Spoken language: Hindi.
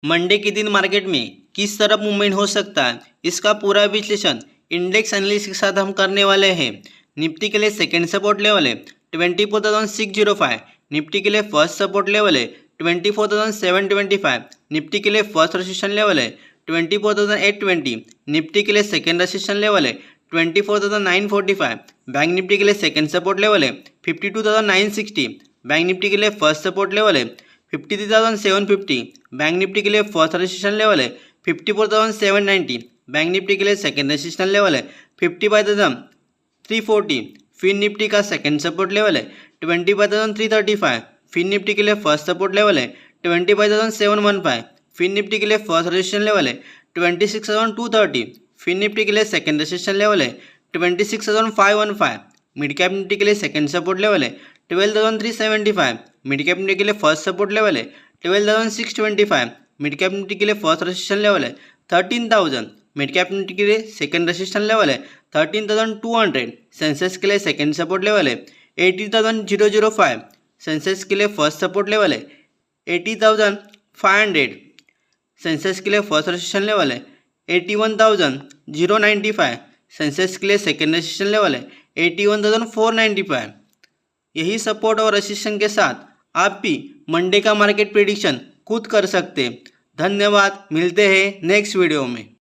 मंडे के दिन मार्केट में किस तरह मूवमेंट हो सकता है, इसका पूरा विश्लेषण इंडेक्स एनालिसिस के साथ हम करने वाले हैं। निफ्टी के लिए सेकेंड सपोर्ट लेवल है 24,605। निफ्टी के लिए फर्स्ट सपोर्ट लेवल है 24,725। निफ्टी के लिए फर्स्ट रेजिस्टेंस लेवल है 24,820। निफ्टी के लिए सेकेंड रेजिस्टेंस लेवल है 24,945। बैंक निफ्टी के लिए सेकेंड सपोर्ट लेवल है 52,960। बैंक निफ्टी के लिए फर्स्ट सपोर्ट लेवल है 53,750। बैंक निफ्टी के लिए फर्स्ट रेजिस्टेंस लेवल है 54,790। बैंक निफ्टी के लिए सेकेंड रेजिस्टेंस लेवल है 55,340। फिन निफ्टी का सेकेंड सपोर्ट लेवल है 25,335। फिन निफ्टी के लिए फर्स्ट सपोर्ट लेवल है 25,715। फिन निफ्टी के लिए फर्स्ट रेजिस्टेंस लेवल है 26,230। फिन निफ्टी के लिए सेकेंड रेजिस्टेंस लेवल है 26,515। मिड कैप निफ्टी के लिए सेकेंड सपोर्ट लेवल है 12,375। मिड कैप निफ्टी के लिए फर्स्ट सपोर्ट लेवल है 12,625। मिड कैप निफ्टी के लिए फर्स्ट रेजिस्टेंस लेवल है 13,000। मिड कैप निफ्टी के लिए सेकेंड रेजिस्टेंस लेवल है 13,200। सेंसेक्स के लिए सेकेंड सपोर्ट लेवल है 80,005। सेंसेक्स के लिए फर्स्ट सपोर्ट लेवल है 80,500। सेंसेक्स के लिए फर्स्ट रेजिस्टेंस लेवल है 81,095। सेंसेक्स के लिए सेकेंड रेजिस्टेंस लेवल है 81,495। यही सपोर्ट और रेजिस्टेंस के साथ आप भी मंडे का मार्केट प्रेडिक्शन खुद कर सकते हैं। धन्यवाद, मिलते हैं नेक्स्ट वीडियो में।